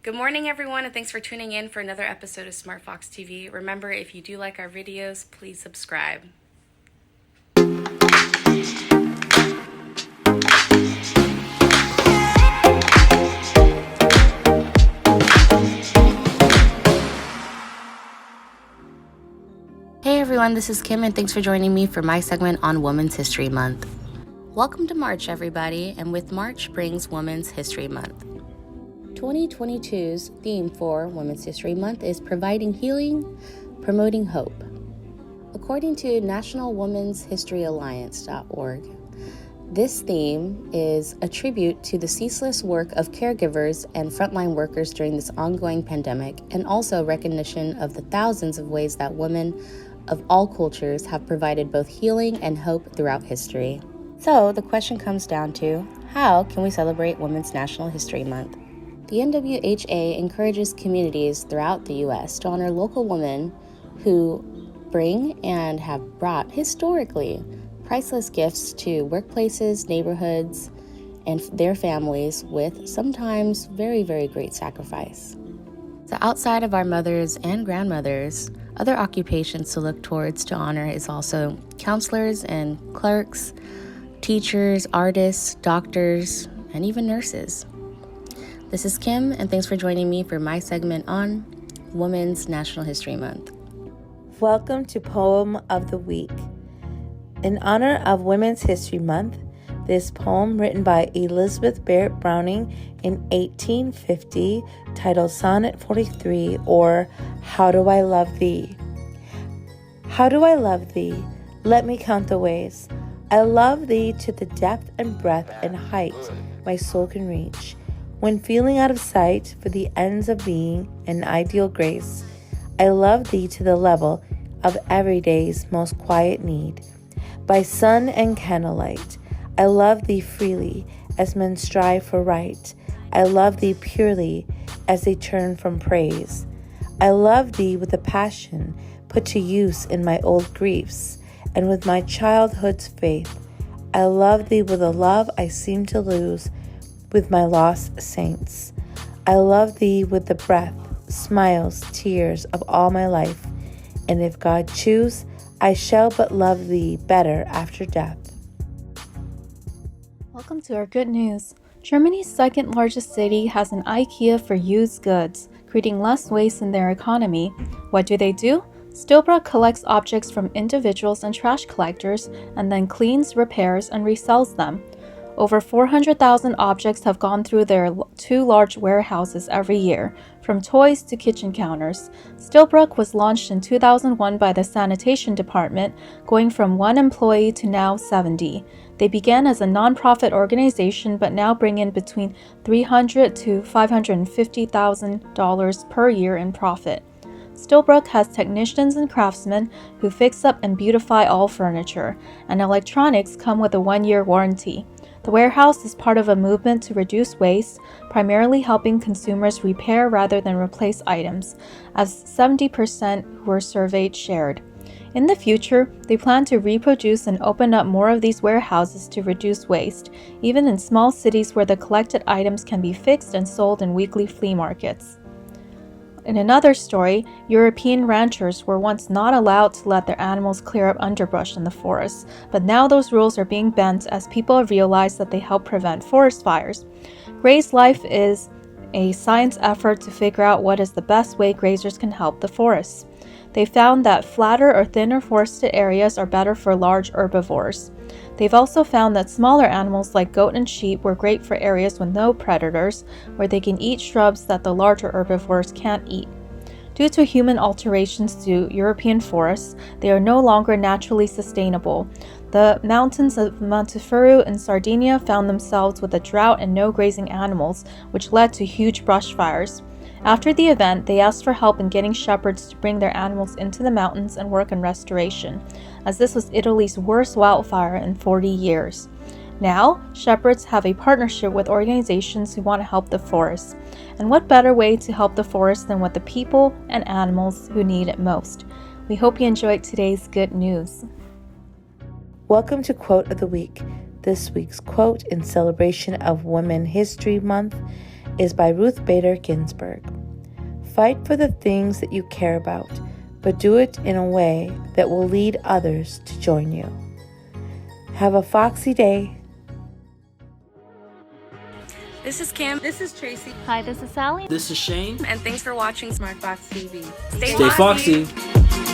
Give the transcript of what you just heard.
Good morning, everyone, and thanks for tuning in for another episode of SmartFoxTV. Remember, if you do like our videos, please subscribe. Hey everyone, this is Kim, and thanks for joining me for my segment on Women's History Month. Welcome to March, everybody, and with March brings Women's History Month. 2022's theme for Women's History Month is Providing Healing, Promoting Hope. According to National Women's History Alliance.org, this theme is a tribute to the ceaseless work of caregivers and frontline workers during this ongoing pandemic, and also recognition of the thousands of ways that women of all cultures have provided both healing and hope throughout history. So the question comes down to, how can we celebrate Women's National History Month? The NWHA encourages communities throughout the U.S. to honor local women who bring and have brought historically priceless gifts to workplaces, neighborhoods, and their families with sometimes very, very great sacrifice. So outside of our mothers and grandmothers, other occupations to look towards to honor is also counselors and clerks, teachers, artists, doctors, and even nurses. This is Kim, and thanks for joining me for my segment on Women's National History Month. Welcome to Poem of the Week. In honor of Women's History Month, this poem written by Elizabeth Barrett Browning in 1850, titled Sonnet 43, or How Do I Love Thee? How do I love thee? Let me count the ways. I love thee to the depth and breadth and height my soul can reach. When feeling out of sight for the ends of being an ideal grace, I love thee to the level of every day's most quiet need. By sun and candlelight, I love thee freely as men strive for right. I love thee purely as they turn from praise. I love thee with a passion put to use in my old griefs, and with my childhood's faith. I love thee with a love I seem to lose with my lost saints. I love thee with the breath, smiles, tears of all my life, and if God choose, I shall but love thee better after death. Welcome to our good news. Germany's second largest city has an IKEA for used goods, creating less waste in their economy. What do? Stilbrook collects objects from individuals and trash collectors and then cleans, repairs, and resells them. Over 400,000 objects have gone through their two large warehouses every year, from toys to kitchen counters. Stilbrook was launched in 2001 by the Sanitation Department, going from 1 employee to now 70. They began as a non-profit organization, but now bring in between $300,000 to $550,000 per year in profit. Stilbrook has technicians and craftsmen who fix up and beautify all furniture, and electronics come with a 1-year warranty. The warehouse is part of a movement to reduce waste, primarily helping consumers repair rather than replace items, as 70% who were surveyed shared. In the future, they plan to reproduce and open up more of these warehouses to reduce waste, even in small cities where the collected items can be fixed and sold in weekly flea markets. In another story, European ranchers were once not allowed to let their animals clear up underbrush in the forest, but now those rules are being bent as people have realized that they help prevent forest fires. Graze Life is a science effort to figure out what is the best way grazers can help the forests. They found that flatter or thinner forested areas are better for large herbivores. They've also found that smaller animals like goat and sheep were great for areas with no predators, where they can eat shrubs that the larger herbivores can't eat. Due to human alterations to European forests, they are no longer naturally sustainable. The mountains of Monteferru in Sardinia found themselves with a drought and no grazing animals, which led to huge brush fires. After the event, they asked for help in getting shepherds to bring their animals into the mountains and work on restoration, as this was Italy's worst wildfire in 40 years. Now, shepherds have a partnership with organizations who want to help the forest. And what better way to help the forest than with the people and animals who need it most? We hope you enjoyed today's good news. Welcome to Quote of the Week. This week's quote in celebration of Women's History Month is by Ruth Bader Ginsburg. Fight for the things that you care about, but do it in a way that will lead others to join you. Have a foxy day. This is Kim. This is Tracy. Hi, this is Sally. This is Shane. And thanks for watching SmartFoxTV. Stay foxy.